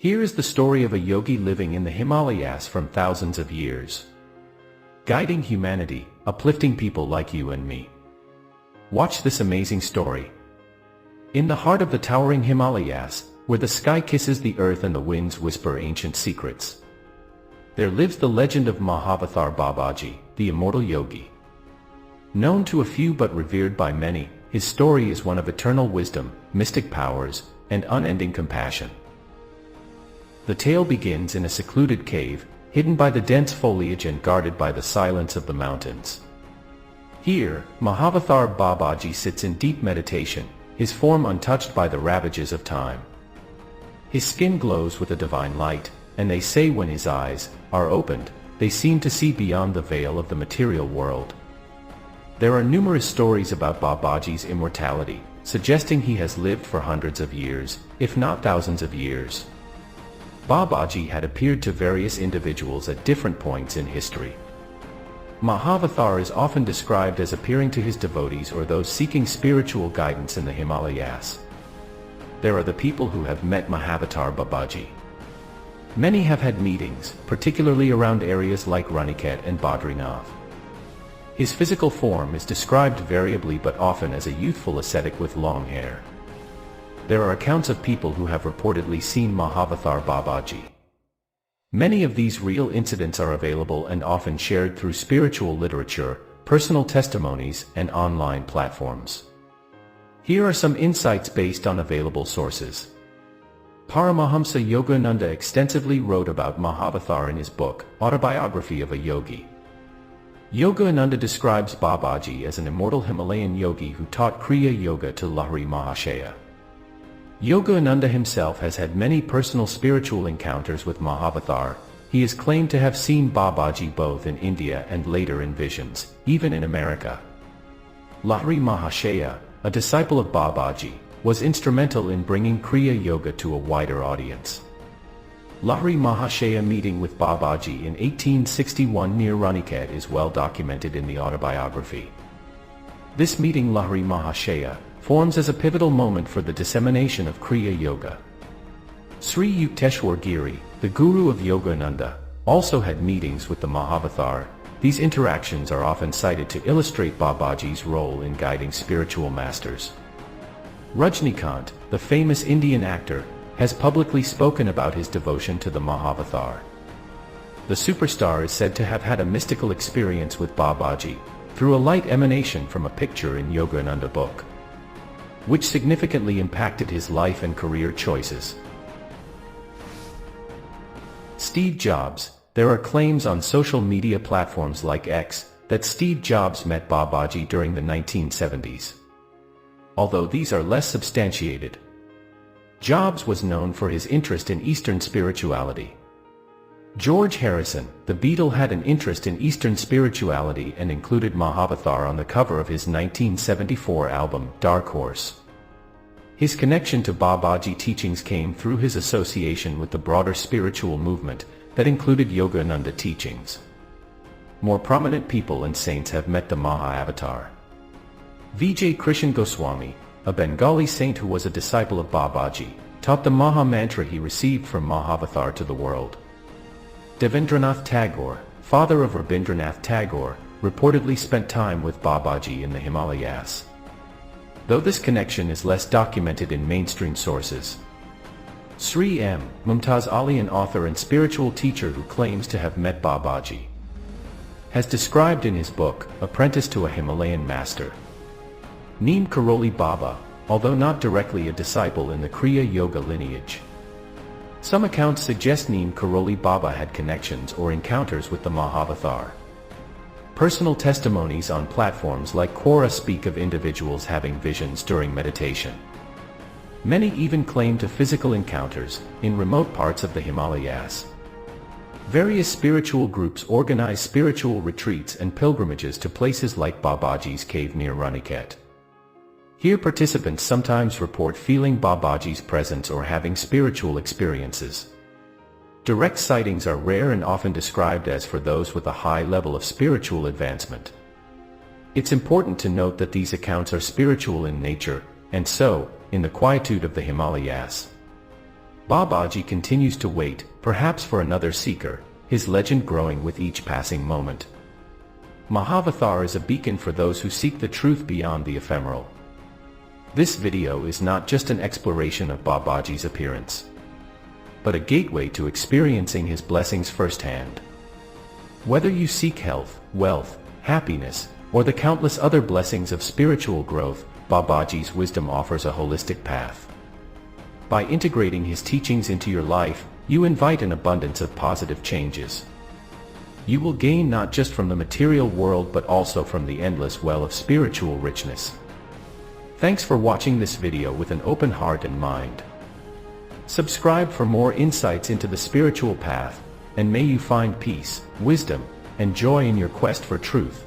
Here is the story of a yogi living in the Himalayas from thousands of years, guiding humanity, uplifting people like you and me. Watch this amazing story. In the heart of the towering Himalayas, where the sky kisses the earth and the winds whisper ancient secrets, there lives the legend of Mahavatar Babaji, the immortal yogi. Known to a few but revered by many, his story is one of eternal wisdom, mystic powers, and unending compassion. The tale begins in a secluded cave, hidden by the dense foliage and guarded by the silence of the mountains. Here, Mahavatar Babaji sits in deep meditation, his form untouched by the ravages of time. His skin glows with a divine light, and they say when his eyes are opened, they seem to see beyond the veil of the material world. There are numerous stories about Babaji's immortality, suggesting he has lived for hundreds of years, if not thousands of years. Babaji had appeared to various individuals at different points in history. Mahavatar is often described as appearing to his devotees or those seeking spiritual guidance in the Himalayas. There are the people who have met Mahavatar Babaji. Many have had meetings, particularly around areas like Raniket and Badrinath. His physical form is described variably but often as a youthful ascetic with long hair. There are accounts of people who have reportedly seen Mahavatar Babaji. Many of these real incidents are available and often shared through spiritual literature, personal testimonies, and online platforms. Here are some insights based on available sources. Paramahamsa Yogananda extensively wrote about Mahavatar in his book, Autobiography of a Yogi. Yogananda describes Babaji as an immortal Himalayan yogi who taught Kriya Yoga to Lahiri Mahashaya. Yogananda himself has had many personal spiritual encounters with Mahavatar. He is claimed to have seen Babaji both in India and later in visions, even in America. Lahiri Mahashaya, a disciple of Babaji, was instrumental in bringing Kriya Yoga to a wider audience. Lahiri Mahashaya meeting with Babaji in 1861 near Raniket is well documented in the autobiography. This meeting Lahiri Mahashaya forms as a pivotal moment for the dissemination of Kriya Yoga. Sri Yukteswar Giri, the guru of Yogananda, also had meetings with the Mahavatar. These interactions are often cited to illustrate Babaji's role in guiding spiritual masters. Rajnikant, the famous Indian actor, has publicly spoken about his devotion to the Mahavatar. The superstar is said to have had a mystical experience with Babaji through a light emanation from a picture in Yogananda book, which significantly impacted his life and career choices. Steve Jobs. There are claims on social media platforms like X that Steve Jobs met Babaji during the 1970s. Although these are less substantiated. Jobs was known for his interest in Eastern spirituality. George Harrison, the Beatle, had an interest in Eastern spirituality and included Mahavatar on the cover of his 1974 album, Dark Horse. His connection to Babaji teachings came through his association with the broader spiritual movement that included Yogananda teachings. More prominent people and saints have met the Mahavatar. Vijay Krishan Goswami, a Bengali saint who was a disciple of Babaji, taught the Maha Mantra he received from Mahavatar to the world. Devendranath Tagore, father of Rabindranath Tagore, reportedly spent time with Babaji in the Himalayas, though this connection is less documented in mainstream sources. Sri M. Mumtaz Ali, an author and spiritual teacher who claims to have met Babaji, has described in his book, Apprentice to a Himalayan Master, Neem Karoli Baba, although not directly a disciple in the Kriya Yoga lineage. Some accounts suggest Neem Karoli Baba had connections or encounters with the Mahavatar. Personal testimonies on platforms like Quora speak of individuals having visions during meditation. Many even claim to physical encounters in remote parts of the Himalayas. Various spiritual groups organize spiritual retreats and pilgrimages to places like Babaji's cave near Raniket. Here participants sometimes report feeling Babaji's presence or having spiritual experiences. Direct sightings are rare and often described as for those with a high level of spiritual advancement. It's important to note that these accounts are spiritual in nature, and so, in the quietude of the Himalayas, Babaji continues to wait, perhaps for another seeker, his legend growing with each passing moment. Mahavatar is a beacon for those who seek the truth beyond the ephemeral. This video is not just an exploration of Babaji's appearance, but a gateway to experiencing his blessings firsthand. Whether you seek health, wealth, happiness, or the countless other blessings of spiritual growth, Babaji's wisdom offers a holistic path. By integrating his teachings into your life, you invite an abundance of positive changes. You will gain not just from the material world but also from the endless well of spiritual richness. Thanks for watching this video with an open heart and mind. Subscribe for more insights into the spiritual path, and may you find peace, wisdom, and joy in your quest for truth.